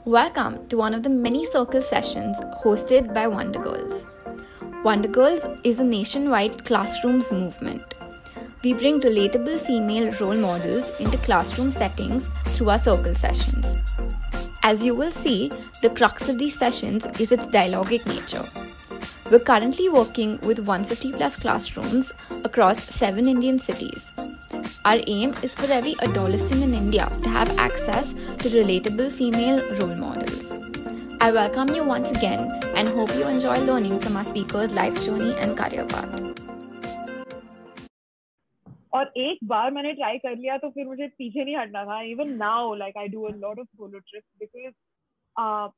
Welcome to one of the many circle sessions hosted by Wonder Girls. Wonder Girls is a nationwide classrooms movement. We bring relatable female role models into classroom settings through our circle sessions. As you will see, the crux of these sessions is its dialogic nature. We're currently working with 150 plus classrooms across 7 Indian cities. Our aim is for every adolescent in India to have access to relatable female role models. I welcome you once again and hope you enjoy learning from our speakers' life journey and career path. और एक बार मैंने try कर लिया तो फिर मुझे पीछे नहीं हटना था. Even now, like I do a lot of solo trips because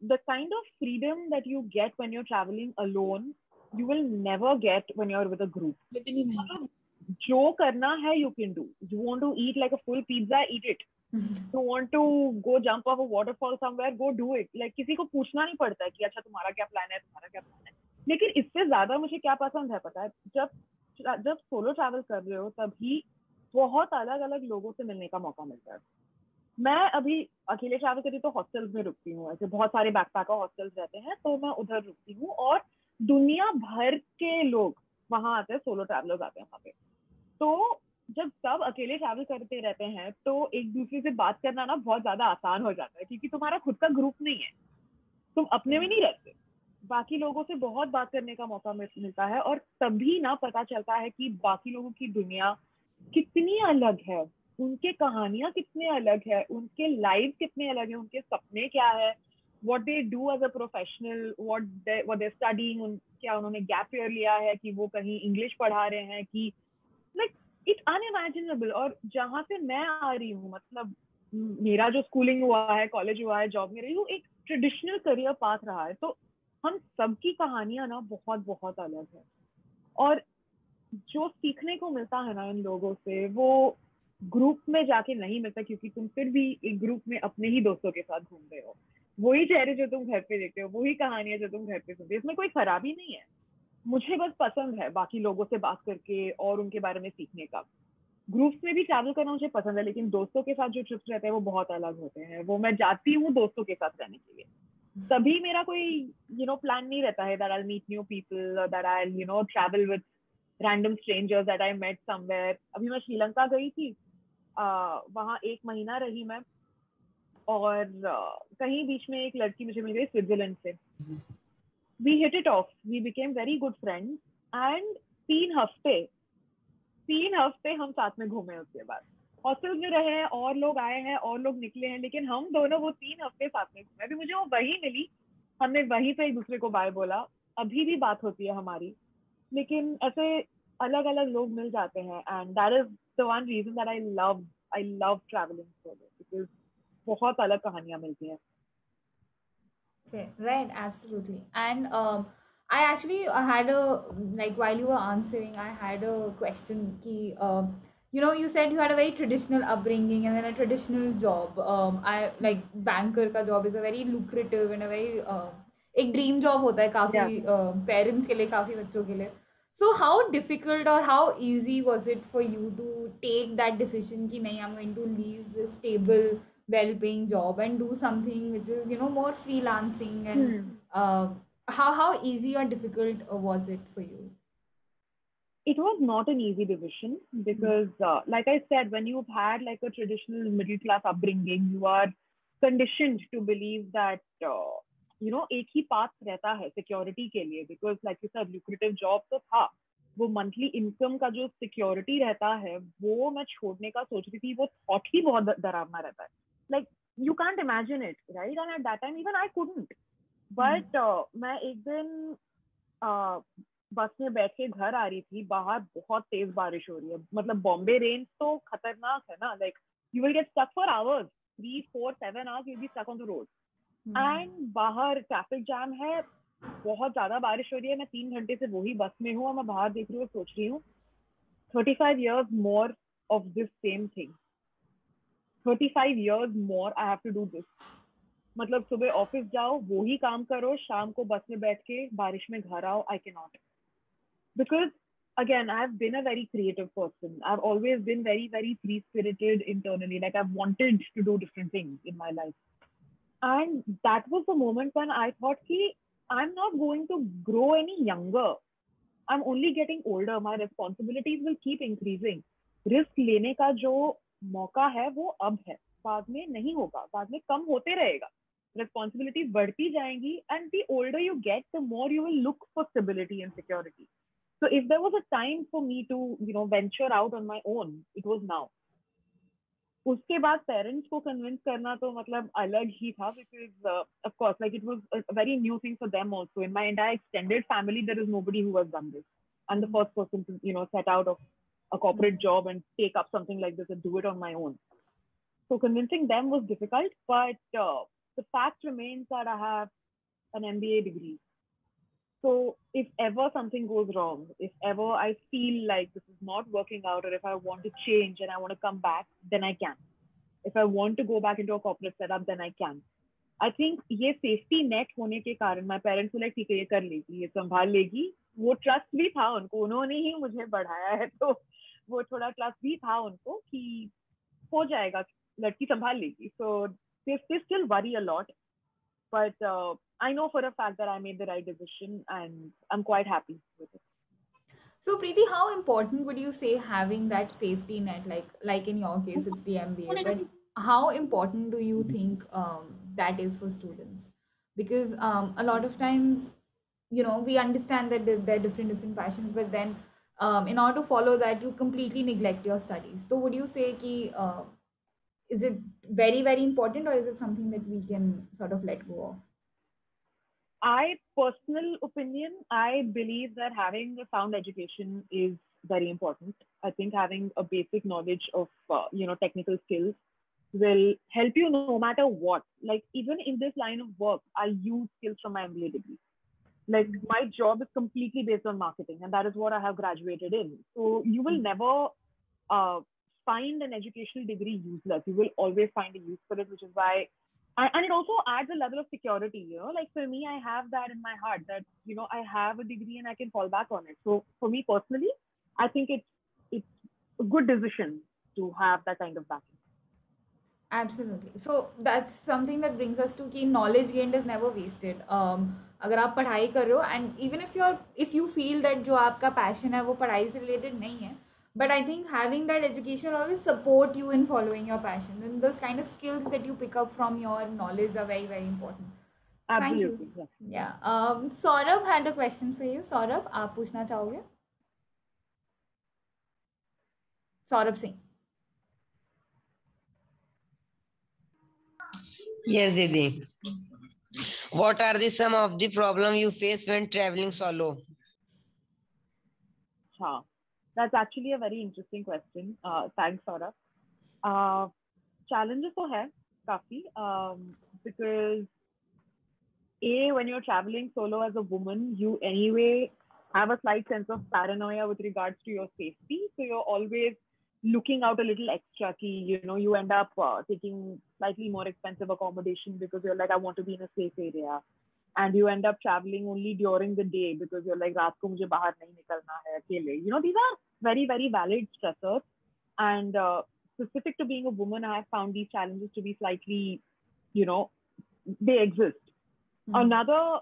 the kind of freedom that you get when you're traveling alone, you will never get when you're with a group. जो करना है you can do. You want to eat like a full pizza, eat it. You want to go jump off a waterfall somewhere, go do it. Like किसी को पूछना नहीं पड़ता है कि अच्छा तुम्हारा क्या प्लान है. लेकिन इससे ज्यादा मुझे क्या पसंद है पता है, जब सोलो ट्रैवल कर रहे हो तभी बहुत अलग अलग लोगों से मिलने का मौका मिलता है. मैं अभी अकेले ट्रैवल करती तो हॉस्टल्स में रुकती हूँ. ऐसे बहुत सारे बैकपैकर हॉस्टल्स रहते हैं तो मैं उधर रुकती हूँ और दुनिया भर के लोग वहां आते हैं, सोलो ट्रैवलर्स आते हैं वहां पे. तो जब सब अकेले ट्रैवल करते रहते हैं तो एक दूसरे से बात करना ना बहुत ज्यादा आसान हो जाता है क्योंकि तुम्हारा खुद का ग्रुप नहीं है, तुम अपने में नहीं रहते, बाकी लोगों से बहुत बात करने का मौका मिलता है. और तभी ना पता चलता है कि बाकी लोगों की दुनिया कितनी अलग है, उनके कहानियां कितने अलग है, उनके लाइफ कितने अलग है, उनके सपने क्या है, what they do as a professional, what they're studying, क्या उन्होंने गैप ईयर लिया है कि वो कहीं इंग्लिश पढ़ा रहे हैं कि like it's unimaginable. और जहाँ से मैं आ रही हूँ, मतलब मेरा जो स्कूलिंग हुआ है, कॉलेज हुआ है, जॉब में रही हूँ, एक ट्रेडिशनल करियर पाथ रहा है. तो हम सबकी कहानियां ना बहुत बहुत अलग है और जो सीखने को मिलता है ना इन लोगों से वो ग्रुप में जाके नहीं मिलता क्योंकि तुम फिर भी एक ग्रुप में अपने ही दोस्तों के साथ घूम रहे हो. वही चेहरे जो तुम घर पे देखते हो, वही कहानियां जो तुम घर पे सुनते हो. इसमें कोई खराबी नहीं है. मुझे बस पसंद है बाकी लोगों से बात करके और उनके बारे में सीखने का. ग्रुप्स में भी ट्रैवल करना मुझे पसंद है लेकिन दोस्तों के साथ जो ट्रिप्स रहते हैं वो बहुत अलग होते हैं. वो मैं जाती हूँ दोस्तों के साथ रहने के लिए. तभी मेरा कोई प्लान नहीं रहता है that I'll meet new people or that I'll travel with random strangers that I met somewhere. अभी मैं श्रीलंका गई थी, वहाँ 1 महीना रही मैं और कहीं बीच में एक लड़की मुझे मिल गई स्विट्जरलैंड से. We hit it off, we became very good friends and 3 हफ्ते हम साथ में घूमे. उसके बाद हॉस्टल में रहे हैं और लोग आए हैं और लोग निकले हैं लेकिन हम दोनों वो 3 हफ्ते साथ में घूमे. अभी मुझे वो वही मिली, हमने वहीं पे एक दूसरे को बाय बोला, अभी भी बात होती है हमारी. लेकिन ऐसे अलग अलग लोग मिल जाते हैं and that is the one reason that I love travelling solo because बहुत अलग कहानियां मिलती हैं. Okay, right, absolutely. And I actually had a, like, while you were answering, I had a question ki, you said you had a very traditional upbringing and then a traditional job. I like banker ka job is a very lucrative and a very एक dream job होता है काफी parents के लिए, काफी बच्चों के लिए. So how difficult or how easy was it for you to take that decision कि नहीं, I'm going to leave this stable well-paying job and do something which is more freelancing and how easy or difficult was it for you? It was not an easy decision because like I said, when you've had like a traditional middle class upbringing, you are conditioned to believe that एक ही path रहता है security के लिए because like you said lucrative job तो था, वो monthly income का जो सिक्योरिटी रहता है वो मैं छोड़ने का सोच रही थी. वो थॉट ही बहुत डरावना रहता है. like you can't imagine it, right? And at that time even I couldn't. But मैं एक दिन बस में बैठ के घर आ रही थी, बाहर बहुत तेज बारिश हो रही है, मतलब बॉम्बे रेन तो खतरनाक है ना. like you will get stuck for hours, 3, 4, 7 hours you'll be stuck on the road. And बाहर ट्रैफिक जैम है, बहुत ज्यादा बारिश हो रही है, मैं 3 घंटे से वही बस में हूँ और मैं बाहर देख रही हूँ, सोच रही हूँ 35 years more of this same thing, 35 years more I have to do this. मतलब सुबह ऑफिस जाओ, वही काम करो, शाम को बस में बैठ के बारिश में घर आओ. I can not, because again, I've been a very creative person. I've always been very, very free spirited internally. Like I've wanted to do different things in my life. And that was the moment when I thought, ki, I'm not going to grow any younger. I'm only getting older. My responsibilities will keep increasing. Risk लेने का जो मौका है वो अब है, बाद में नहीं होगा, बाद में कम होते रहेगा. Responsibilities बढ़ती जाएंगी, and the older you get, the more you will look for stability and security. So if there was a time for me to, venture out on my own, it was now. उसके बाद parents को convince करना तो मतलब अलग ही था, because of course like it was a very new thing for them also. In my entire extended family there is nobody who has done this. I'm the first person to set out of a corporate job and take up something like this and do it on my own. So convincing them was difficult, but the fact remains that I have an MBA degree. So if ever something goes wrong, if ever I feel like this is not working out, or if I want to change and I want to come back, then I can. If I want to go back into a corporate setup, then I can. I think ये safety net होने के कारण my parents were like, ठीक है ये कर लेगी, ये संभाल लेगी. वो ट्रस्ट भी था उनको, उन्होंने ही मुझे बढ़ाया है, तो वो थोड़ा ट्रस्ट भी था उनको कि हो जाएगा, लड़की संभाल लेगी. So they still worry a lot, but I know for a fact that I made the right decision and I'm quite happy with it. So Preeti, how important would you say having that safety net, like in your case it's the MBA, but how important do you think that is for students? Because a lot of times, we understand that there are different passions, but then in order to follow that, you completely neglect your studies. So would you say ki, is it very, very important, or is it something that we can sort of let go of? Personal opinion, I believe that having a sound education is very important. I think having a basic knowledge of, technical skills will help you no matter what. Like even in this line of work, I use skills from my MBA degree. Like my job is completely based on marketing, and that is what I have graduated in. So you will never find an educational degree useless. You will always find a use for it, which is why. And it also adds a level of security, like for me, I have that in my heart that, I have a degree and I can fall back on it. So for me personally, I think it's a good decision to have that kind of backing. Absolutely. So that's something that brings us to कि knowledge gained is never wasted. अगर आप पढ़ाई कर रहे हो and even if you feel that जो आपका passion है वो पढ़ाई से related नहीं है, but I think having that education will always support you in following your passion, and those kind of skills that you pick up from your knowledge are very, very important. Absolutely. Thank you. Yeah. Saurabh had a question for you. Saurabh, आप पूछना चाहोगे? Saurabh Singh. Yes, Didi. What are some of the problems you face when traveling solo? That's actually a very interesting question. Thanks, Saurabh. Challenges तो है काफी, because when you're traveling solo as a woman, you anyway have a slight sense of paranoia with regards to your safety. So you're always looking out a little extra key, you end up taking slightly more expensive accommodation because you're like, I want to be in a safe area. And you end up traveling only during the day because you're like, रात को मुझे बाहर नहीं निकलना है अकेले. These are very, very valid stressors. And specific to being a woman, I have found these challenges to be slightly, they exist. Another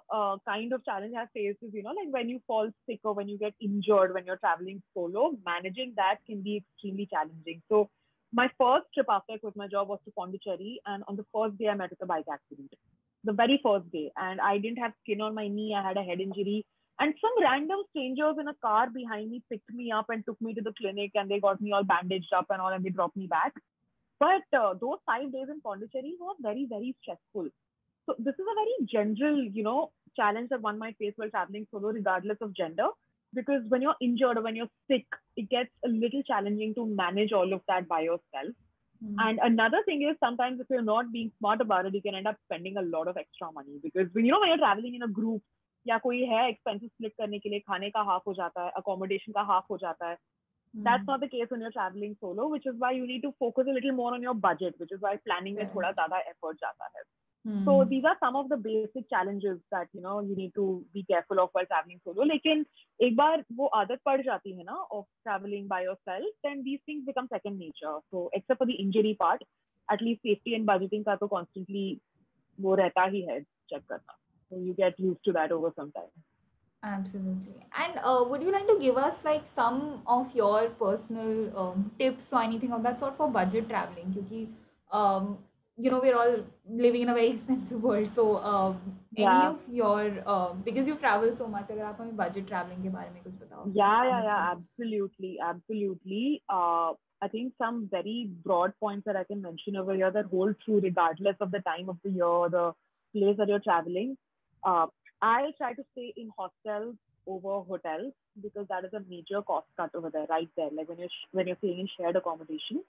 kind of challenge I've faced is, like when you fall sick or when you get injured when you're traveling solo, managing that can be extremely challenging. So my first trip after I quit my job was to Pondicherry, and on the first day I met with a bike accident. The very first day, and I didn't have skin on my knee. I had a head injury, and some random strangers in a car behind me picked me up and took me to the clinic, and they got me all bandaged up and all, and they dropped me back. But those 5 days in Pondicherry were very, very stressful. So this is a very general, challenge that one might face while traveling solo, regardless of gender. Because when you're injured or when you're sick, it gets a little challenging to manage all of that by yourself. And another thing is sometimes if you're not being smart about it, you can end up spending a lot of extra money. Because when you're traveling in a group, या कोई है expenses split करने के लिए, खाने का half हो जाता है, accommodation का half हो जाता है. That's not the case when you're traveling solo, which is why you need to focus a little more on your budget, which is why planning में थोड़ा ज़्यादा effort जाता है. So these are some of the basic challenges that you need to be careful of while traveling solo. लेकिन एक बार वो आदत पड़ जाती है ना of traveling by yourself, then these things become second nature. So except for the injury part, at least safety and budgeting का तो constantly वो रहता ही है check करना. So you get used to that over some time. Absolutely. And would you like to give us like some of your personal tips or anything of that sort for budget traveling? Because we're all living in a very expensive world. So any Yeah. of your because you've traveled so much, अगर आप हमें budget traveling के बारे में कुछ बताओ. Yeah, absolutely. I think some very broad points that I can mention over here that hold true regardless of the time of the year, the place that you're traveling. I'll try to stay in hostels over hotels because that is a major cost cut over there, right there. Like when you're staying in shared accommodation.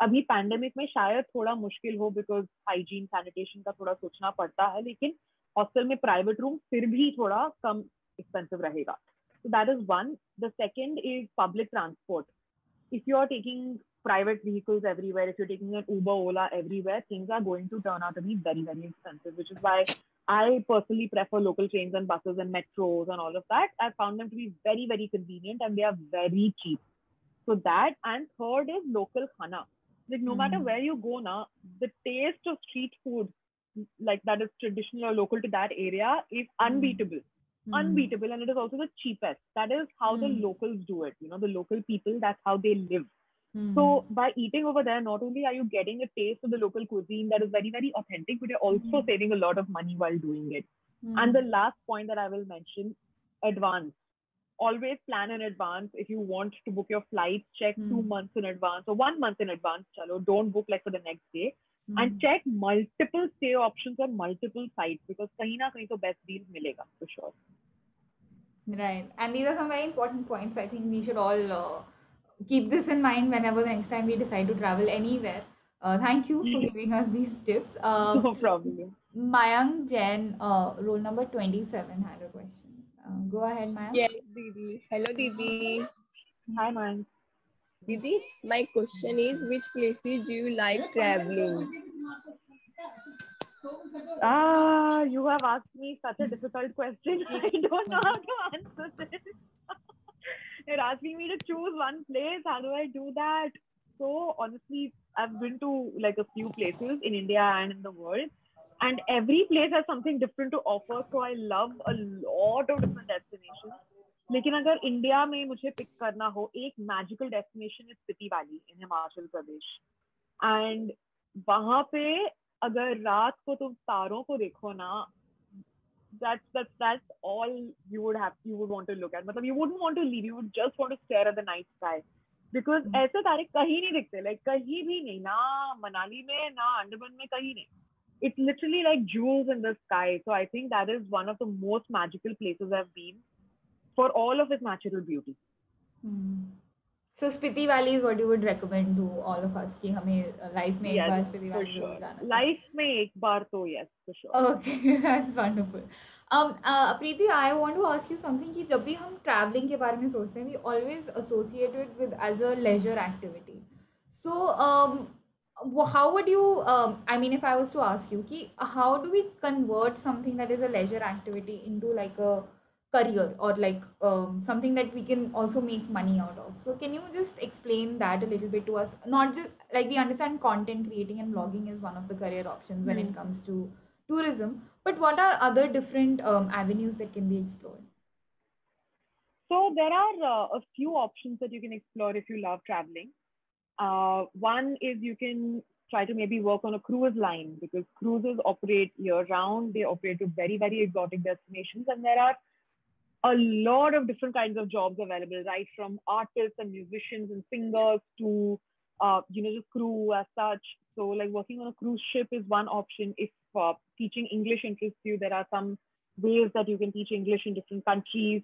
अभी pandemic में शायद थोड़ा मुश्किल हो because hygiene sanitation का थोड़ा सोचना पड़ता है, लेकिन हॉस्टल में प्राइवेट रूम फिर भी थोड़ा कम एक्सपेंसिव रहेगा. So that is one. The second is public transport. If you're taking private vehicles everywhere, if you're taking an Uber, Ola everywhere, things are going to turn out to be very, very expensive, which is why I personally prefer local trains and buses and metros and all of that. I found them to be very, very convenient and they are very cheap. So that, and third is local khana. Like no matter where you go now, the taste of street food, like that is traditional or local to that area, is unbeatable. Unbeatable, and it is also the cheapest. That is how the locals do it. The local people, that's how they live. So by eating over there, not only are you getting a taste of the local cuisine that is very, very authentic, but you're also saving a lot of money while doing it. And the last point that I will mention, advance. Always plan in advance. If you want to book your flights, check 2 months in advance or 1 month in advance. Chalo, don't book like for the next day. And check multiple stay options on multiple sites because kahin na kahin to best deals milega for sure. Right. And these are some very important points. I think we should all keep this in mind whenever the next time we decide to travel anywhere. Thank you for giving us these tips. No problem. Mayank Jain, roll number 27, had a question. Go ahead, Mayank. Yes, Didi. Hello, Didi. Hi, man. Didi, my question is, which places do you like traveling? You have asked me such a difficult question. I don't know how to answer this. You're asking me to choose one place. How do I do that? So honestly, I've been to like a few places in India and in the world, and every place has something different to offer. So I love a lot of different destinations. लेकिन अगर India में मुझे pick करना हो, एक magical destination is Spiti valley in Himachal Pradesh. And वहां पे अगर रात को तुम तारों को देखो ना, that's all you would want to look at. मतलब you wouldn't want to leave, you would just want to stare at the night sky because ऐसे तारे कहीं नहीं दिखते, like कहीं भी नहीं, ना मनाली में ना अंडमान में, कहीं नहीं. It's literally like jewels in the sky. So I think that is one of the most magical places I've been for all of its natural beauty. So Spiti Valley is what you would recommend to all of us कि हमें life में एक बार Spiti Valley जरूर जाना चाहिए. Life में एक बार तो yes, for sure. Okay, that's wonderful. Preeti, I want to ask you something कि जब भी हम traveling के बारे में सोचते हैं, we always associate it with as a leisure activity. So how would you? I mean, if I was to ask you, कि how do we convert something that is a leisure activity into like a career or like something that we can also make money out of? So can you just explain that a little bit to us? Not just like we understand content creating and blogging is one of the career options when it comes to tourism, but what are other different avenues that can be explored? So there are a few options that you can explore if you love traveling. One is you can try to maybe work on a cruise line because cruises operate year round. They operate to very, very exotic destinations, and there are a lot of different kinds of jobs available, right from artists and musicians and singers to just crew as such. So like working on a cruise ship is one option. If teaching English interests you, there are some ways that you can teach English in different countries.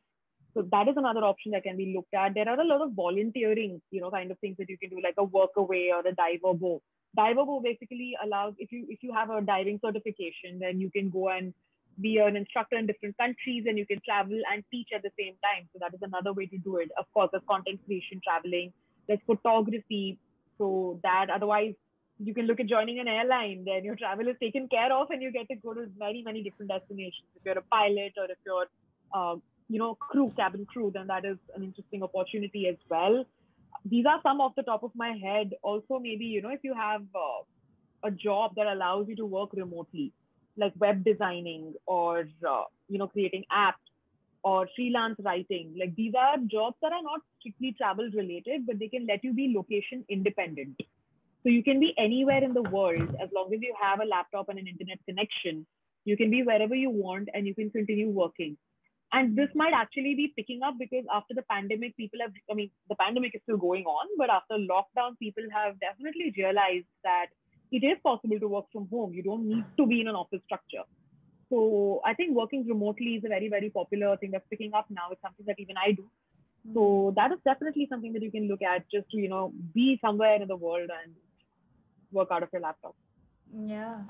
So that is another option that can be looked at. There are a lot of volunteering, kind of things that you can do, like a work away or a diver bow. Diver bow basically allows, if you have a diving certification, then you can go and be an instructor in different countries and you can travel and teach at the same time. So that is another way to do it. Of course, there's content creation, traveling, there's photography. So that otherwise You can look at joining an airline, then your travel is taken care of and you get to go to many, many different destinations. If you're a pilot or if you're, cabin crew, then that is an interesting opportunity as well. These are some off the top of my head. Also, maybe, if you have a job that allows you to work remotely, like web designing or, creating apps or freelance writing. Like these are jobs that are not strictly travel related, but they can let you be location independent. So you can be anywhere in the world as long as you have a laptop and an internet connection. You can be wherever you want and you can continue working. And this might actually be picking up because after the pandemic, the pandemic is still going on, but after lockdown, people have definitely realized that it is possible to work from home. You don't need to be in an office structure. So I think working remotely is a very, very popular thing that's picking up now. It's something that even I do. So that is definitely something that you can look at just to, be somewhere in the world and work out of your laptop. Yeah.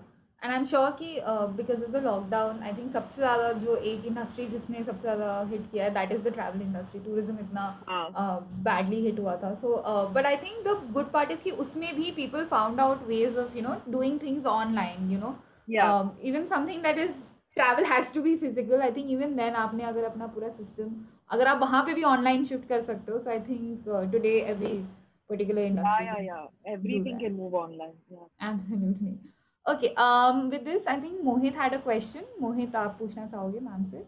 And I'm sure कि because of the lockdown, I think सबसे ज़्यादा जो एक industry जिसने सबसे ज़्यादा hit किया है, that is the travel industry. Tourism इतना badly hit हुआ था. So, but I think the good part is कि उसमें भी people found out ways of doing things online. Yeah. Even something that is travel has to be physical. I think even then आपने अगर अपना पूरा system अगर आप वहाँ पे भी online shift कर सकते हो. So I think today every particular industry. Yeah. Everything can move online. Yeah. Absolutely. Okay. With this, I think Mohit had a question. Mohit, आप पूछना चाहोगे मैम से?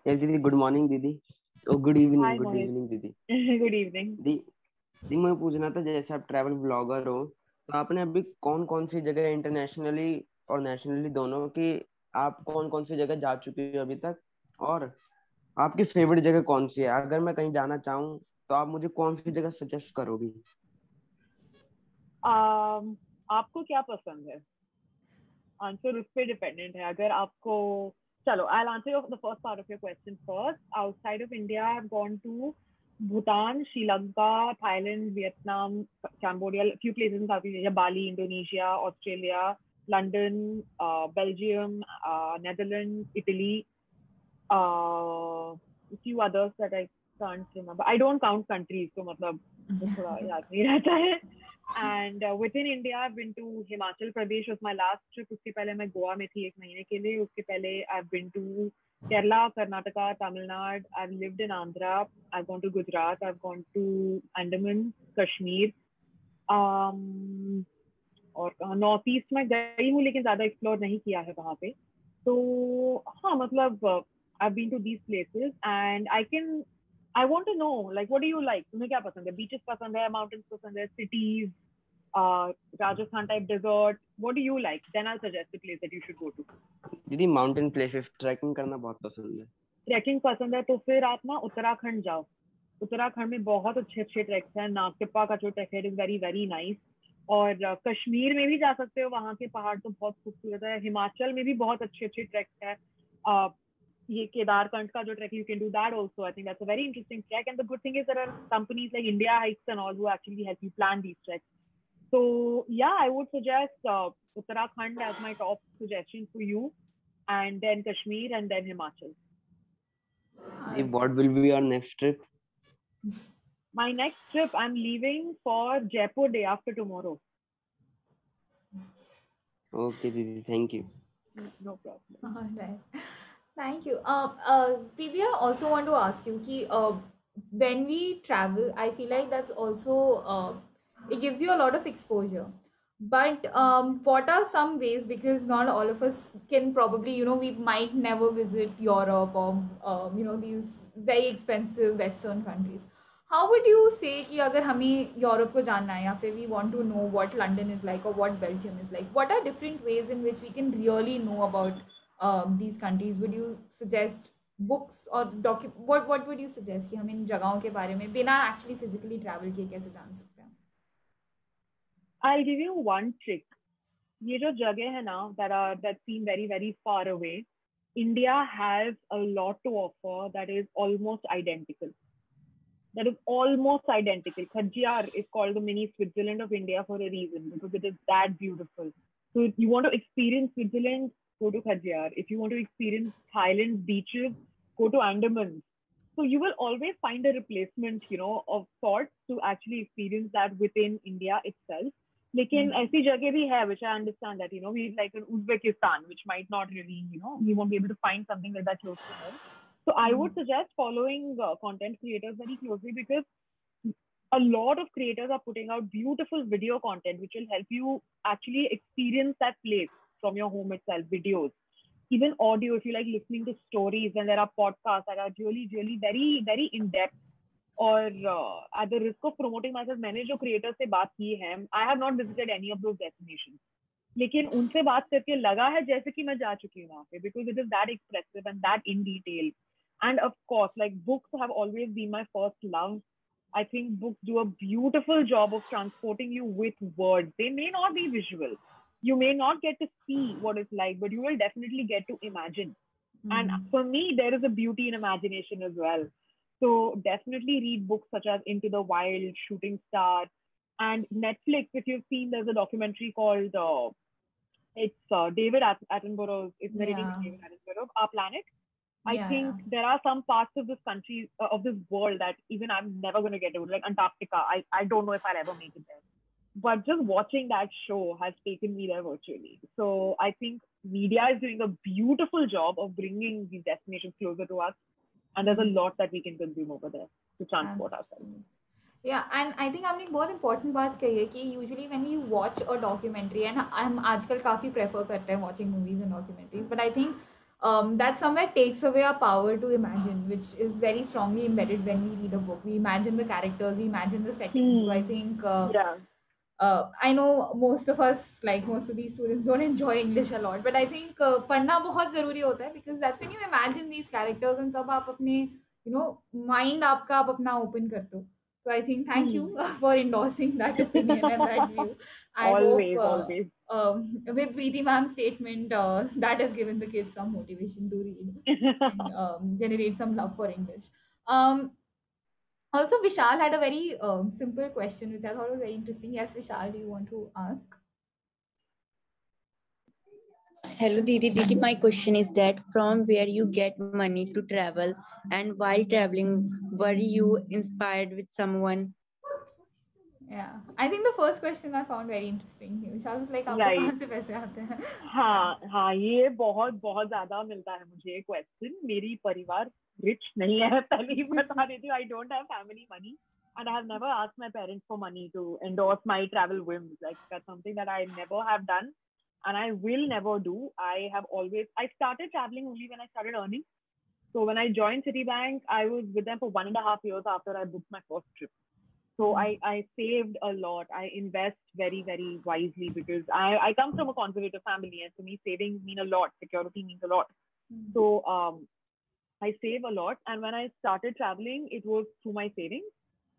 Yes, दीदी. Good morning, दीदी. Oh, good evening. Hi, good Mohit. evening, दीदी. Good evening. दी मैं पूछना था जैसे आप ट्रैवल ब्लॉगर हो तो आपने अभी कौन कौन सी जगह इंटरनेशनली और नेशनली दोनों की आप कौन कौन सी जगह जा चुकी हो अभी तक और आपकी फेवरेट जगह कौन सी है अगर मैं कहीं जाना चाहूँ तो आप मुझे कौन सी जगह सजेस्ट करोगी आपको क्या पसंद है आंसर उस पर डिपेंडेंट है अगर आपको चलो I'll answer the first part of your question first. Outside of India, I've gone to Bhutan, Sri Lanka, Thailand, Vietnam, Cambodia, a few places in Southeast Asia, Bali, Indonesia, Australia, London, Belgium, Netherlands, Italy, a few others that I can't remember. I don't count countries, so matlab, थोड़ा याद नहीं रहता है. And within India, I've been to Himachal Pradesh was my last trip. उसके पहले मैं गोवा में थी 1 महीने के लिए. उसके पहले I've been to Kerala, Karnataka, Tamil Nadu. I've lived in Andhra. I've gone to Gujarat. I've gone to Andaman, Kashmir. और नॉर्थ ईस्ट में गई हूँ लेकिन ज्यादा एक्सप्लोर नहीं किया है वहाँ पे. तो हाँ मतलब I've been to these places and I want to know like what do you like? तुम्हें क्या पसंद है? Beaches पसंद है, mountains पसंद है, cities, Rajasthan type desert. What do you like? Then I'll suggest the place that you should go to. दीदी mountain places trekking करना बहुत पसंद है. ट्रैकिंग पसंद है तो फिर आप ना उत्तराखंड जाओ. उत्तराखंड में बहुत अच्छे अच्छे ट्रैक्स हैं. नागटिप्पा का जो ट्रैक है इज वेरी वेरी नाइस. और कश्मीर में भी जा सकते हो. वहाँ के पहाड़ तो बहुत खूबसूरत है. हिमाचल में भी बहुत अच्छे अच्छे ट्रैक्स हैं. ये केदारकंठ का जो track you can do that also. I think that's a very interesting trek and the good thing is there are companies like India Hikes and all who actually help you plan these treks. So yeah, I would suggest Uttarakhand as my top suggestion for you and then Kashmir and then Himachal. What will be your next trip? My next trip, I'm leaving for Jaipur day after tomorrow. Okay, Didi, thank you. No problem. All right. Thank you. Priya, I also want to ask you कि when we travel, I feel like that's also it gives you a lot of exposure. But what are some ways, because not all of us can probably, we might never visit Europe or these very expensive Western countries. How would you say कि अगर हमें Europe को जानना है या फिर we want to know what London is like or what Belgium is like, what are different ways in which we can really know about these countries? Would you suggest books or what would you suggest कि हम इन जगहों के बारे में बिना actually physically travel किए कैसे जान सकते हैं? I'll give you one trick. ये जो जगह है ना that seem very very far away, India has a lot to offer that is almost identical. Khajjar is called the mini Switzerland of India for a reason because it is that beautiful. So if you want to experience Switzerland, go to Khajjar. If you want to experience Thailand's beaches, go to Andaman. So you will always find a replacement, of sorts to actually experience that within India itself. लेकिन ऐसी जगह भी है, which I understand that, we like in Uzbekistan, which might not really, we won't be able to find something like that close to home. So I would suggest following content creators very closely, because a lot of creators are putting out beautiful video content, which will help you actually experience that place from your home itself, videos. Even audio, if you like listening to stories, and there are podcasts that are really, really very, very in-depth. Or at the risk of promoting myself, मैंने जो creators से बात की है, I have not visited any of those destinations. लेकिन उनसे बात करके लगा है जैसे कि मैं जा चुकी हूँ वहाँ पे, because it is that expressive and that in detail. And of course, like books have always been my first love. I think books do a beautiful job of transporting you with words. They may not be visual. You may not get to see what it's like, but you will definitely get to imagine. And for me, there is a beauty in imagination as well. So definitely read books such as Into the Wild, Shooting Star, and Netflix. If you've seen, there's a documentary called David Attenborough is narrating David Attenborough, Our Planet. I think there are some parts of this country, of this world, that even I'm never going to get to, like Antarctica. I don't know if I'll ever make it there. But just watching that show has taken me there virtually. So I think media is doing a beautiful job of bringing these destinations closer to us. And there's a lot that we can consume over there to transport ourselves. Yeah, and I think आपने एक बहुत important बात कही है कि usually when we watch a documentary, and हम आजकल काफ़ी prefer करते हैं watching movies and documentaries, but I think that somewhere takes away our power to imagine, which is very strongly embedded when we read a book. We imagine the characters, we imagine the settings. So I think I know most of us, like most of these students, don't enjoy English a lot, but I think पढ़ना बहुत ज़रूरी होता है, because that's when you imagine these characters, and तब आप अपने mind आपका आप अपना open करते हो. So I think thank you for endorsing that opinion and that view. I hope with Preeti ma'am's statement, that has given the kids some motivation to read and generate some love for English. Also, Vishal had a very simple question, which I thought was very interesting. Yes, Vishal, do you want to ask? Hello, Didi. My question is that from where you get money to travel, and while traveling, were you inspired with someone? Yeah, I think the first question I found very interesting. Vishal was like, आपको कहाँ से पैसे आते हैं? हाँ, ये बहुत ज़्यादा मिलता है मुझे ये question. मेरी परिवार rich नहीं है, पहले ही बता देती हूँ. I don't have family money, and I have never asked my parents for money to endorse my travel whims. Like, that's something that I never have done, and I will never do. I started traveling only when I started earning. So when I joined Citibank, I was with them for 1.5 years after I booked my first trip. So I saved a lot. I invest very, very wisely, because I come from a conservative family, and to me, savings mean a lot. Security means a lot. So I save a lot. And when I started traveling, it was through my savings.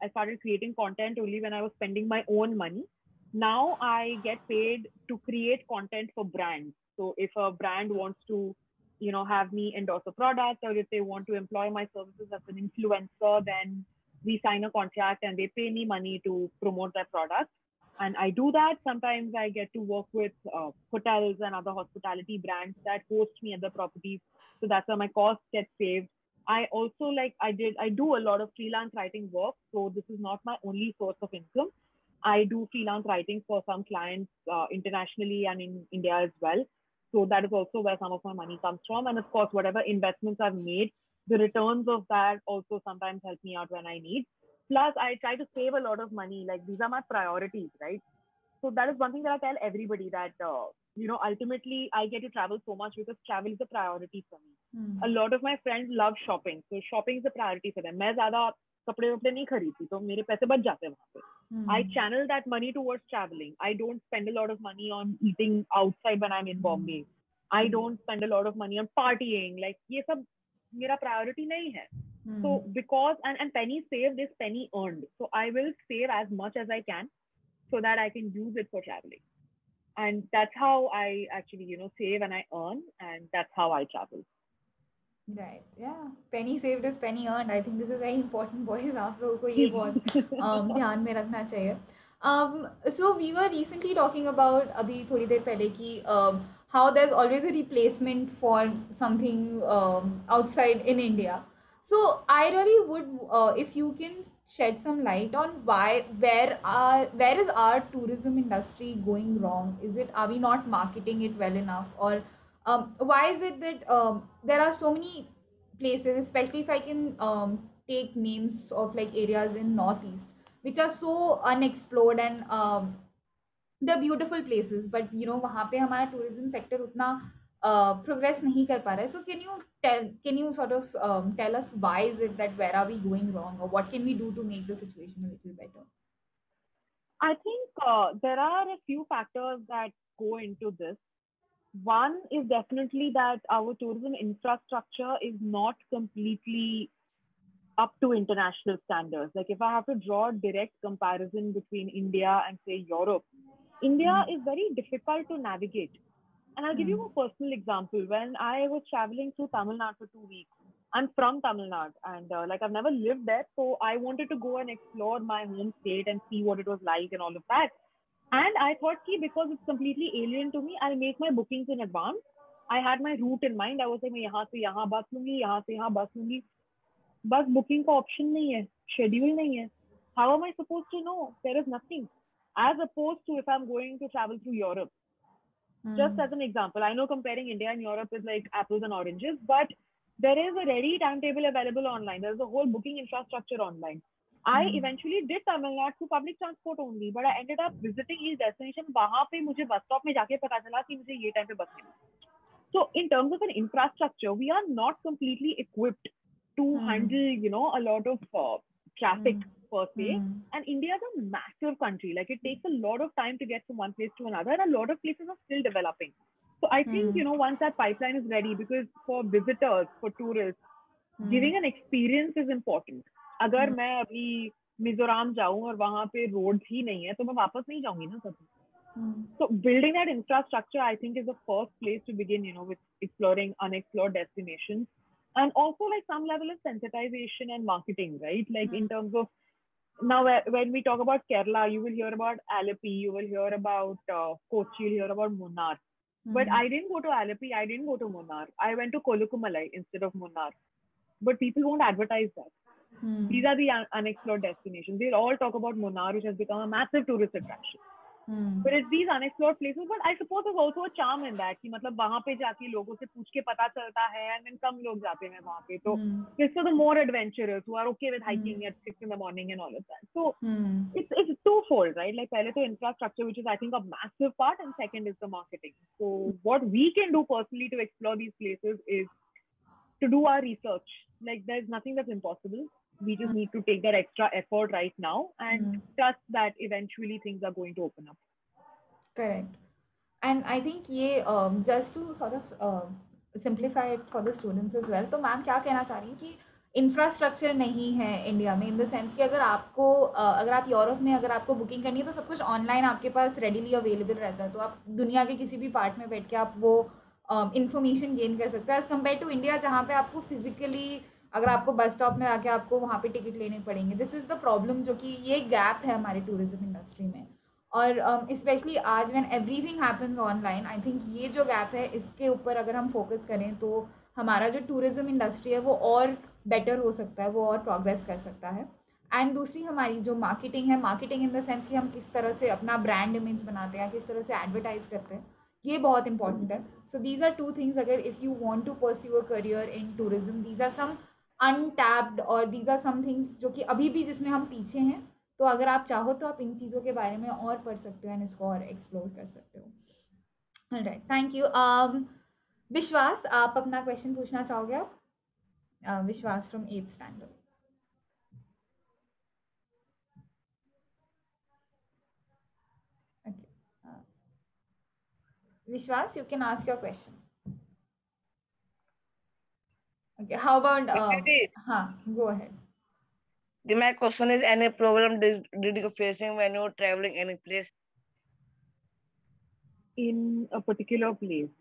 I started creating content only when I was spending my own money. Now I get paid to create content for brands. So if a brand wants to, have me endorse a product, or if they want to employ my services as an influencer, then we sign a contract and they pay me money to promote their product. And I do that. Sometimes I get to work with hotels and other hospitality brands that host me at the properties. So that's where my costs get saved. I also I do a lot of freelance writing work. So this is not my only source of income. I do freelance writing for some clients internationally and in India as well. So that is also where some of my money comes from. And of course, whatever investments I've made, the returns of that also sometimes help me out when I need. Plus, I try to save a lot of money. Like, these are my priorities, right? So that is one thing that I tell everybody, that, ultimately I get to travel so much because travel is a priority for me. A lot of my friends love shopping. So shopping is a priority for them. मैं ज़्यादा कपड़े वपड़े नहीं खरीदती, तो मेरे पैसे बच जाते हैं वहाँ पे. I channel that money towards traveling. I don't spend a lot of money on eating outside when I'm in Bombay. I don't spend a lot of money on partying. Like, ये सब मेरा priority नहीं है. So because, and penny saved is penny earned. So I will save as much as I can so that I can use it for traveling. And that's how I actually, save and I earn, and that's how I travel. Right. Yeah. Penny saved is penny earned. I think this is very important, boys. आप लोगों को ये बहुत ध्यान में रखना चाहिए. So we were recently talking about अभी थोड़ी देर पहले कि how there's always a replacement for something outside in India. So I really would, if you can shed some light on where is our tourism industry going wrong? Is it, are we not marketing it well enough, or why is it that there are so many places, especially if I can take names of like areas in northeast which are so unexplored, and they're beautiful places, but you know वहाँ पे हमारा tourism sector उतना progress नहीं कर पा रहा है. So can you sort of tell us why is it that where are we going wrong, or what can we do to make the situation a little better? I think there are a few factors that go into this. One is definitely that our tourism infrastructure is not completely up to international standards. Like if I have to draw a direct comparison between India and say Europe, India is very difficult to navigate. And I'll give you a personal example. When I was traveling through Tamil Nadu for 2 weeks, I'm from Tamil Nadu, and like I've never lived there, so I wanted to go and explore my home state and see what it was like and all of that. And I thought, because it's completely alien to me, I'll make my bookings in advance. I had my route in mind. I was like, मैं यहाँ से यहाँ बस लूँगी, यहाँ से यहाँ बस लूँगी. बस booking का option नहीं है, schedule नहीं है. How am I supposed to know? There is nothing. As opposed to if I'm going to travel through Europe. Just as an example, I know comparing India and Europe is like apples and oranges, but there is a ready timetable available online. There's a whole booking infrastructure online. I eventually did Tamil Nadu through public transport only, but I ended up visiting each destination. वहाँ पे मुझे bus stop में जाके पता चला कि मुझे ये time पे bus milli. So in terms of an infrastructure, we are not completely equipped to handle, you know, a lot of traffic per se. And India is a massive country. Like it takes a lot of time to get from one place to another, and a lot of places are still developing. So I think, you know, once that pipeline is ready, because for visitors, for tourists, giving an experience is important. अगर मैं अभी मिजोरम जाऊं और वहां पे road ही नहीं है तो मैं वापस नहीं जाऊंगी ना कभी. So building that infrastructure, I think, is the first place to begin, you know, with exploring unexplored destinations. And also like some level of sensitization and marketing, right? Like in terms of, now when we talk about Kerala, you will hear about Alleppey, you will hear about Kochi, you'll hear about Munnar. But I didn't go to Alleppey, I didn't go to Munnar. I went to Kolukumalai instead of Munnar. But people won't advertise that. These are the unexplored destinations. They'll all talk about Munnar, which has become a massive tourist attraction. But it's these unexplored places. But I suppose there's also a charm in that कि मतलब वहाँ पे जाके लोगों से पूछ के पता चलता है, and then कम लोग जाते हैं वहाँ पे. तो it's for the more adventurous who are okay with hiking at 6 in the morning and all of that. So it's twofold, right? Like पहले तो infrastructure, which is I think a massive part, and second is the marketing. So what we can do personally to explore these places is to do our research. Like there's nothing that's impossible. We just need to take that extra effort right now and trust that eventually things are going to open up. Correct. And I think ये just to sort of simplify it for the students as well, तो ma'am क्या कहना चाह रही हैं कि infrastructure नहीं है इंडिया में, इन द सेंस कि अगर आपको अगर आप यूरोप में अगर आपको बुकिंग करनी है तो सब कुछ ऑनलाइन आपके पास रेडीली अवेलेबल रहता है, तो आप दुनिया के किसी भी पार्ट में बैठ के आप वो इंफॉर्मेशन गेन कर सकते हैं, एज कम्पेयर टू इंडिया जहाँ पे आपको फिजिकली अगर आपको बस स्टॉप में आके आपको वहाँ पे टिकट लेने पड़ेंगे. दिस इज़ द प्रॉब्लम, जो कि ये गैप है हमारे टूरिज्म इंडस्ट्री में. और स्पेशली आज when everything happens online, I think ये जो गैप है इसके ऊपर अगर हम फोकस करें तो हमारा जो टूरिज्म इंडस्ट्री है वो और बेटर हो सकता है, वो और प्रोग्रेस कर सकता है. एंड दूसरी हमारी जो मार्केटिंग है, मार्केटिंग इन द सेंस कि हम किस तरह से अपना ब्रांड इमेज बनाते हैं, किस तरह से एडवर्टाइज करते हैं, ये बहुत इंपॉर्टेंट है. So these are two things. अगर if you want to pursue a career in tourism, these are some untapped और दीज आर सम थिंग्स जो कि अभी भी जिसमें हम पीछे हैं. तो अगर आप चाहो तो आप इन चीज़ों के बारे में और पढ़ सकते हो एंड इसको और एक्सप्लोर कर सकते हो. Alright, thank you. विश्वास, आप अपना क्वेश्चन पूछना चाहोगे आप? विश्वास from 8th standard. Vishwas, you can ask your question. Okay, how about go ahead. My question is, any problem did you facing when you were traveling any place? In a particular place.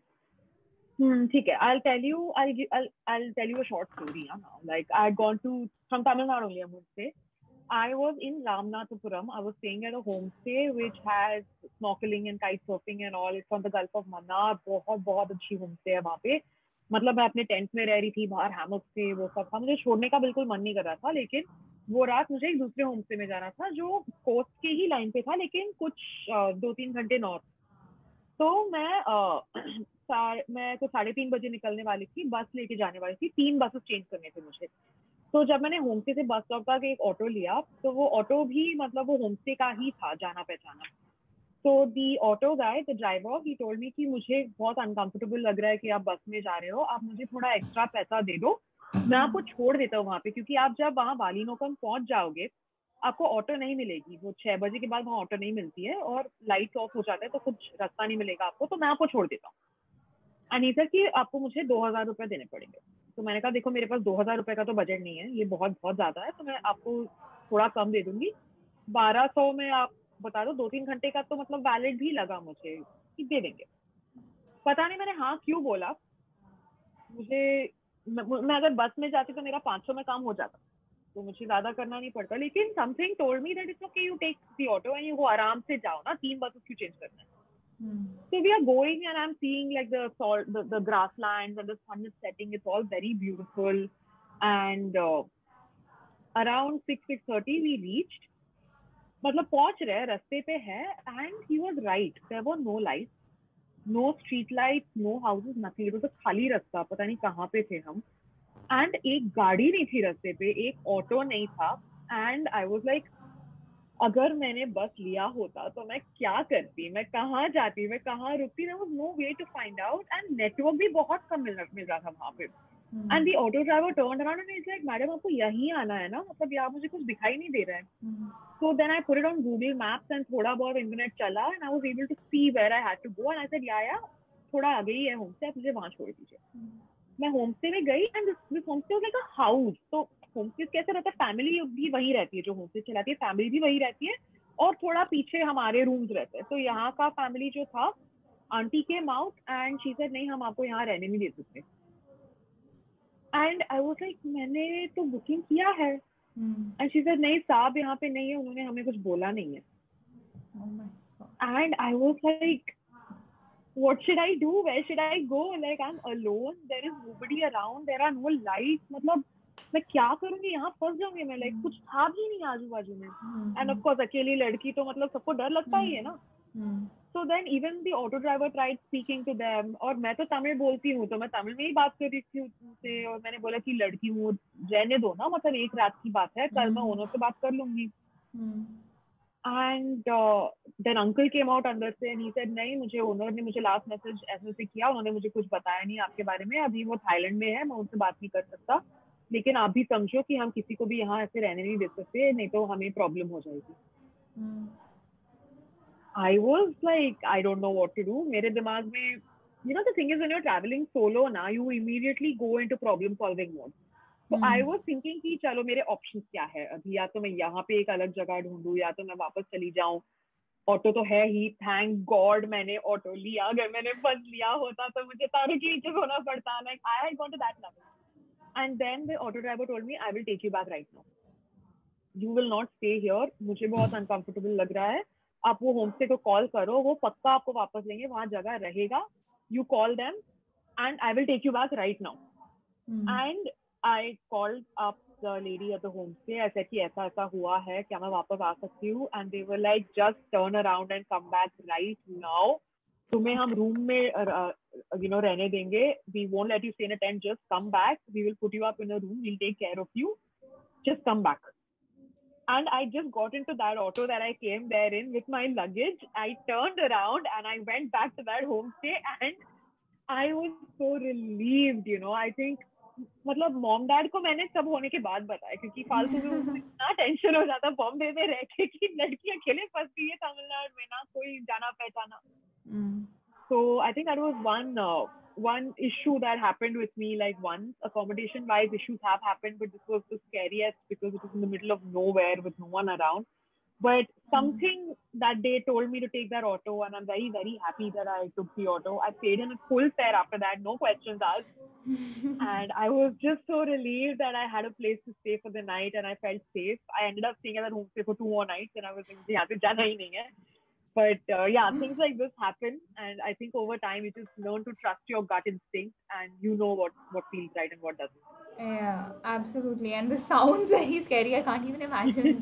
ठीक है. I'll tell you a short story now. Like I had gone from Tamil Nadu only, I would say. I was in Ramanathapuram. I was staying at a homestay which has snorkeling and kite surfing and all. It's on the Gulf of Mannar. बहुत अच्छी homestay है वहाँ पे. मतलब मैं अपने tent में रह रही थी, बाहर हैमक थे, वो सब था, मुझे छोड़ने का बिल्कुल मन नहीं कर रहा था, लेकिन वो रात मुझे एक दूसरे होम स्टे में जाना था जो कोस्ट के ही लाइन पे था, लेकिन कुछ 2-3 घंटे नॉर्थ। तो मैं तो 3:30 बजे निकलने वाली थी, बस लेके जाने वाली थी, 3 बसेस चेंज करने थे मुझे। तो जब मैंने होम स्टे से बस स्टॉप तक एक ऑटो लिया, तो वो ऑटो भी मतलब वो होम स्टे का ही था, जाना पहचाना। तो the auto guy, the driver, he told me कि मुझे बहुत अनकंफर्टेबल लग रहा है कि आप बस में जा रहे हो, आप मुझे थोड़ा एक्स्ट्रा पैसा दे दो, मैं आपको छोड़ देता हूँ वहाँ पे, क्योंकि आप जब वहाँ वालीनोकम पहुंच जाओगे आपको ऑटो नहीं मिलेगी, वो 6 बजे के बाद वहाँ ऑटो नहीं मिलती है और लाइट ऑफ हो जाता है, तो कुछ रास्ता नहीं मिलेगा आपको, तो मैं आपको छोड़ देता हूँ। अनीता कि आपको मुझे 2,000 रुपये देने पड़ेंगे। तो मैंने कहा देखो मेरे पास 2,000 रुपये का तो बजट नहीं है, ये बहुत बहुत ज्यादा है, तो मैं आपको थोड़ा कम दे दूंगी, 1200 में आप बता दो, 2-3 घंटे का तो मतलब वैलिड भी लगा मुझे कि दे देंगे। पता नहीं मैंने हाँ क्यों बोला, मैं अगर बस में जाती तो मेरा 500 में काम हो जाता, तो मुझे ज्यादा करना नहीं पड़ता, लेकिन something told me that it's okay, you take the auto and you go, आराम से जाओ ना, 3 बसेस क्यों चेंज करना है। So we are going and I'm seeing like the grasslands and the sun is setting, it's all very beautiful, and around 6:30 we reached, मतलब पहुंच रहे रास्ते पे है, and he was right, there were no lights, no street lights, no houses, nothing, it was a खाली रास्ता, पता नहीं कहाँ पे थे हम, and एक गाड़ी नहीं थी रास्ते पे, एक ऑटो नहीं था, and I was like अगर मैंने बस लिया होता तो मैं क्या करती, मैं कहाँ जाती, मैं कहाँ रुकती, there was no way to find out, and network भी बहुत कम मिल रहा था वहाँ पे। And the auto driver turned around and he's like, madam आपको यहीं आना है ना, मतलब यहाँ मुझे कुछ दिखाई नहीं दे रहा है। So then I put it on Google Maps and थोड़ा बहुत इंटरनेट चला and I was able to see where I had to go, and I said yeah, थोड़ा आगे ही है होम स्टे, आप मुझे वहाँ छोड़ दीजिए। मैं होम स्टे में गई and this home stay was like a house। तो होम स्टे कैसे रहता है, फैमिली भी वही रहती है, जो होम स्टे चलाती है फैमिली भी वही रहती है, और थोड़ा पीछे हमारे रूम्स रहते हैं। तो यहाँ का फैमिली जो था, aunty came out and she said नहीं हम आपको यहाँ रहने नहीं दे सकते। एंड आई वाज लाइक मैंने तो बुकिंग किया है, एंड शी सेड नहीं साहब यहाँ पे नहीं है, उन्होंने हमें कुछ बोला नहीं है। And I was like what should I do, where should I go, like I'm alone, there is nobody around, there are no lights, मतलब मैं क्या करूंगी, यहाँ फंस जाऊंगी मैं, like कुछ था भी नहीं आजू बाजू में, and of course अकेली लड़की तो मतलब सबको डर लगता ही है ना। So then even the auto driver tried speaking to them, और मैं तो तमिल बोलती हूँ, तो मैं तमिल में ही बात कर रही थी उनसे, और मैंने बोला कि लड़की हूँ, रहने दो ना, मतलब एक रात की बात है, कल मैं ओनर से बात कर लूंगी। And then uncle came out अंदर से and he said नहीं, मुझे ओनर ने मुझे लास्ट मैसेज ऐसे किया, उन्होंने मुझे कुछ बताया नहीं आपके बारे में, अभी वो थाईलैंड में है, मैं उनसे बात नहीं कर सकता, लेकिन आप भी समझो कि हम किसी को भी यहाँ ऐसे रहने नहीं दे सकते, नहीं तो हमें प्रॉब्लम हो जाएगी। I was like I don't know what to do, मेरे दिमाग में, you know the thing is when you're traveling solo ना, you immediately go into problem solving mode. तो आई वॉज थिंकिंग कि चलो मेरे ऑप्शंस क्या है अभी, या तो मैं यहाँ पे एक अलग जगह ढूंढूं, या तो मैं वापस चली जाऊं, ऑटो तो है ही, थैंक गॉड मैंने ऑटो लिया, अगर मैंने बस लिया होता तो मुझे तारों के नीचे सोना पड़ता, like I had gone to that level. And then the auto driver told me I will take you back right now, you will not stay here, मुझे बहुत अनकंफर्टेबल लग रहा है, आप वो होम स्टे को कॉल करो, वो पक्का आपको वापस लेंगे, वहां जगह रहेगा, you call them and I will take you back right now. And I called up the lady at the homestay. I said कि ऐसा ऐसा हुआ है, क्या मैं वापस आ सकती हूँ? And they were like, just turn around and come back right now. तुम्हें हम रूम में रहने देंगे. We won't let you stay in a tent. Just come back. We will put you up in a room. We'll take care of you. Just come back. And I just got into that auto that I came there in with my luggage. I turned around and I went back to that homestay, and I was so relieved. I think मतलब mom dad को मैंने सब होने के बाद बताया, क्योंकि फालतू में उनको इतना टेंशन हो जाता बॉम्बे में रह के कि लड़की अकेले फंस गई है तमिलनाडु में, ना कोई जाना पहचाना। So I think that was one issue that happened with me. Like once, accommodation wise issues have happened, but this was the scariest because it was in the middle of nowhere with no one around. But something that day told me to take that auto, and I'm very, very happy that I took the auto. I paid in a full fare after that, no questions asked. And I was just so relieved that I had a place to stay for the night and I felt safe. I ended up staying at that homestay for 2 more nighs and I was like, यहाँ पे जाना ही नहीं है. But yeah, things like this happen, and I think over time you just learn to trust your gut instinct, and you know what feels right and what doesn't. Yeah, absolutely. And this sounds very scary. I can't even imagine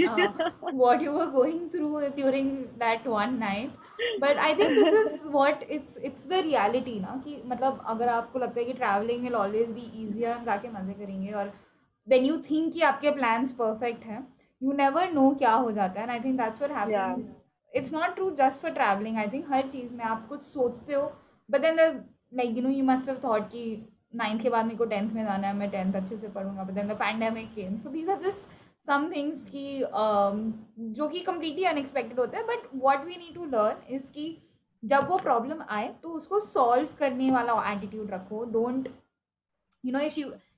what you were going through during that one night. But I think this is what it's the reality ना कि मतलब अगर आपको लगता है कि traveling will always be easier हम जाके मजे करेंगे और when you think कि आपके plans perfect हैं you never know क्या हो जाता है and I think that's what Yeah. happens. It's not true just for traveling. I think हर चीज में आप कुछ सोचते हो but then there's like you must have thought कि 9th के बाद मेरे को 10th में जाना है मैं 10th अच्छे से पढ़ूंगा but then the pandemic came so these are just some things कि जो कि completely unexpected होता है but what we need to learn is कि जब वो problem आए तो उसको solve करने वाला attitude रखो don't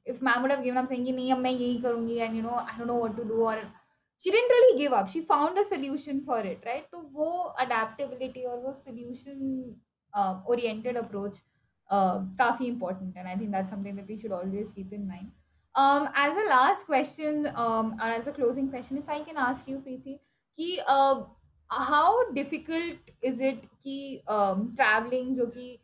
if ma'am would have given up saying कि नहीं अब मैं यही करूंगी and I don't know what to do or she didn't really give up she found a solution for it right तो वो adaptability और वो solution oriented approach काफी important and I think that's something that we should always keep in mind. As a last question or as a closing question, if I can ask you, Preeti, कि how difficult is it कि traveling जो कि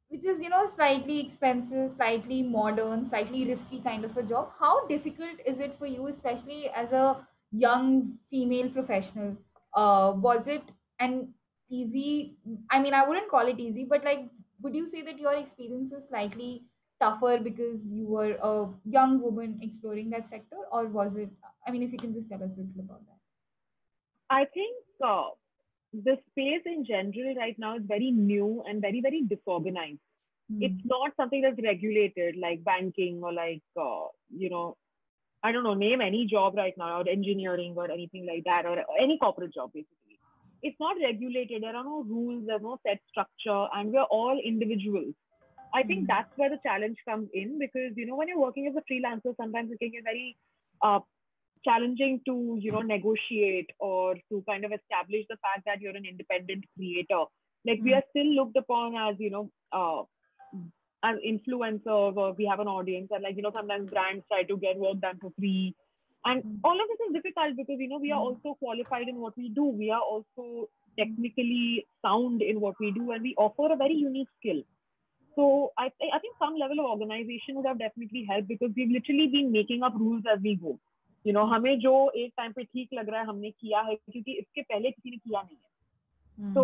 which is slightly expensive, slightly modern, slightly risky kind of a job. How difficult is it for you, especially as a young female professional? Was it an easy? I mean, I wouldn't call it easy, but like, would you say that your experience was slightly tougher because you were a young woman exploring that sector, or was it? I mean, if you can just tell us a little about that. I think the space in general right now is very new and very, very disorganized. It's not something that's regulated like banking or like, I don't know, name any job right now or engineering or anything like that or any corporate job basically. It's not regulated. There are no rules, there's no set structure, and we're all individuals. I think that's where the challenge comes in because, when you're working as a freelancer, sometimes it can get very challenging to, negotiate or to kind of establish the fact that you're an independent creator. Like we are still looked upon as, as influencers or we have an audience and like, sometimes brands try to get work done for free. And all of this is difficult because, we are also qualified in what we do. We are also technically sound in what we do and we offer a very unique skill. So I think some level of organization would have definitely helped because we've literally been making up rules as we go. हमें जो एक time पे ठीक लग रहा है हमने किया है क्योंकि इसके पहले किसी ने किया नहीं है तो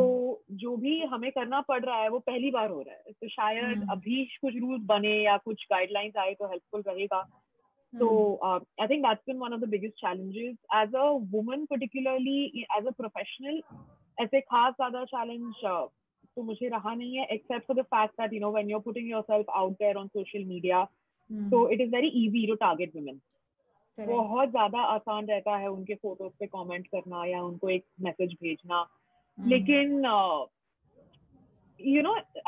जो भी हमें करना पड़ रहा है वो पहली बार हो रहा है तो शायद अभी कुछ रूल्स बने या कुछ गाइडलाइंस आए तो हेल्पफुल रहेगा so I think that's been one of the biggest challenges as a woman particularly as a professional ऐसे खास ज्यादा challenge तो मुझे रहा नहीं है except for the fact that when you're putting yourself out there on social media so it is very easy to target women बहुत ज्यादा आसान रहता है उनके फोटोज पे कमेंट करना या उनको एक मैसेज भेजना लेकिन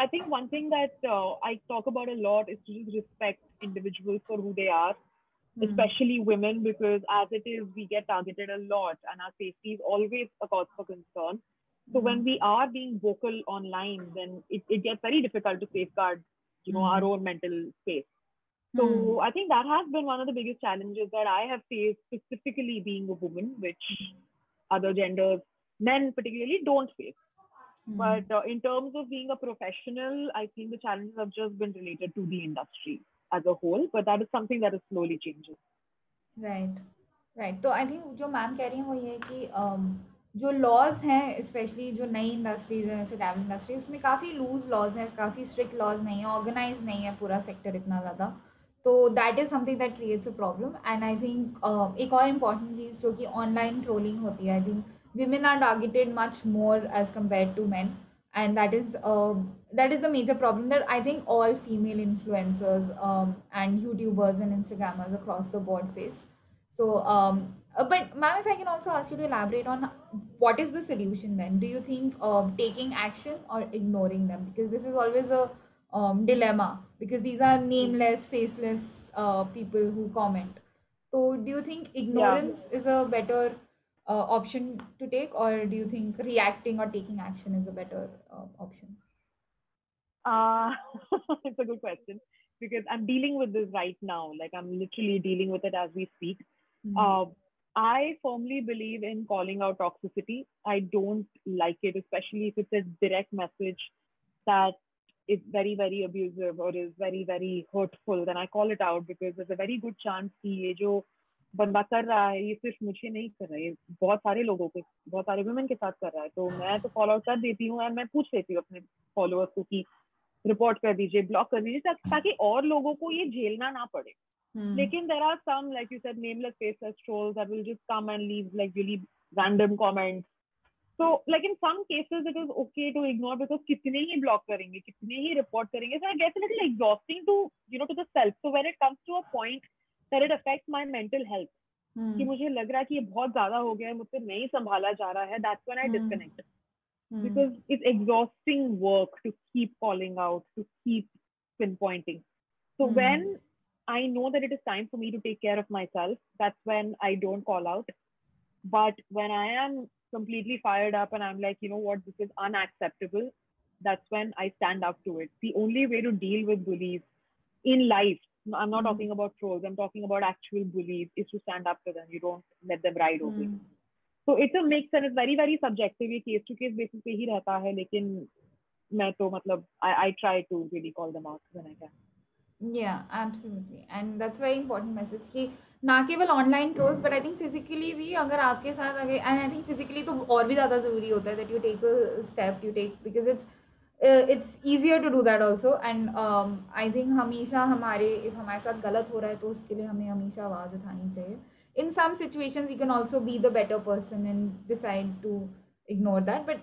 I think one thing that I talk about a lot is to just respect individuals for who they are especially women because as it is we get targeted a lot and our safety is always a cause for concern so when we are being vocal online then it gets very difficult to safeguard our own mental space. So I think that has been one of the biggest challenges that I have faced, specifically being a woman, which other genders, men particularly, don't face. But in terms of being a professional, I think the challenges have just been related to the industry as a whole. But that is something that is slowly changing. Right. तो I think जो ma'am कह रही हैं वो ये है कि जो लॉज हैं स्पेशली जो नई इंडस्ट्रीज हैं जैसे ट्रैवल इंडस्ट्री उसमें काफ़ी लूज लॉज हैं काफ़ी स्ट्रिक्ट लॉज नहीं है ऑर्गेनाइज नहीं है पूरा सेक्टर इतना ज़्यादा तो that is something that creates a problem and I think एक और इम्पॉर्टेंट चीज़ जो कि ऑनलाइन ट्रोलिंग होती है I think women are targeted much more as compared to men and that is a major problem that I think all female influencers and YouTubers and Instagrammers across the board face. So but ma'am, if I can also ask you to elaborate on what is the solution then? Do you think taking action or ignoring them? Because this is always a dilemma because these are nameless, faceless people who comment. So do you think ignorance is a better option to take or do you think reacting or taking action is a better option? It's a good question because I'm dealing with this right now. Like I'm literally dealing with it as we speak. I firmly believe in calling out toxicity. I don't like it, especially if it's a direct message that is very, very abusive or is very, very hurtful. Then I call it out because there's a very good chance कि ये जो बंदा कर रहा है ये सिर्फ मुझे नहीं कर रहा है, ये बहुत सारे लोगों के, बहुत सारे वुमेन के साथ कर रहा है. तो मैं तो फॉलो आउट कर देती हूँ और मैं पूछ लेती हूँ अपने फॉलोअर्स को कि रिपोर्ट कर दीजिए, ब्लॉक कर दीजिए, ताकि और लोगों को ये झेलना ना पड़े. Lekin there are some, like you said, nameless, faceless trolls that will just come and leave like really random comments. So, like in some cases, it is okay to ignore because कितने ही block करेंगे, कितने ही report करेंगे. So, it gets a little exhausting to, to the self. So, when it comes to a point that it affects my mental health, कि मुझे लग रहा है कि ये बहुत ज़्यादा हो गया है, मुझसे नहीं संभाला जा रहा है, that's when I disconnect. Because it's exhausting work to keep calling out, to keep pinpointing. So, when I know that it is time for me to take care of myself, that's when I don't call out. But when I am completely fired up and I'm like, you know what, this is unacceptable, that's when I stand up to it. The only way to deal with bullies in life, I'm not talking about trolls, I'm talking about actual bullies, is to stand up to them. You don't let them ride over you. So it's a mix and it's very, very subjective. ये case to case basis पे ही रहता है, लेकिन मैं तो मतलब I try to really call them out when I can. Yeah, absolutely. And that's very important message कि ना केवल online trolls but I think physically भी अगर आपके साथ अगर एंड आई थिंक फिजिकली तो और भी ज़्यादा ज़रूरी होता है that you take a step you take because it's easier to do that also and I think हमेशा हमारे साथ गलत हो रहा है तो उसके लिए हमें हमेशा आवाज़ उठानी चाहिए. In some situations you can also be the better person and decide to ignore that, but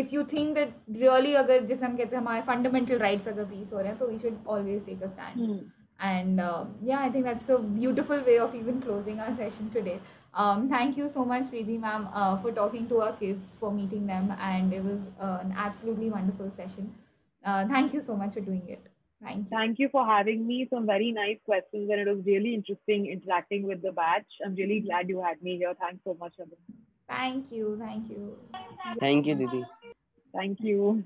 if you think that really अगर जैसे हम कहते हैं हमारे fundamental rights अगर piece हो रहे हैं तो we should always take a stand. And yeah, I think that's a beautiful way of even closing our session today. Thank you so much, Preeti ma'am, for talking to our kids, for meeting them, and it was an absolutely wonderful session. Thank you so much for doing it. Thank you for having me. Some very nice questions, and it was really interesting interacting with the batch. I'm really glad you had me here. Thanks so much, Abhi. Thank you. Thank you, Didi. Thank you.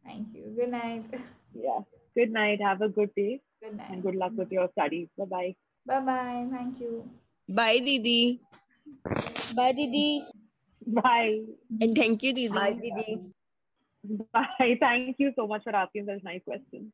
Thank you. Good night. Yeah. Good night. Have a good day. Good night. And good luck with your studies. Bye-bye. Bye-bye. Thank you. Bye, Didi. Bye, Didi. Bye. And thank you, Didi. Bye, Didi. Bye. Thank you so much for asking those nice questions.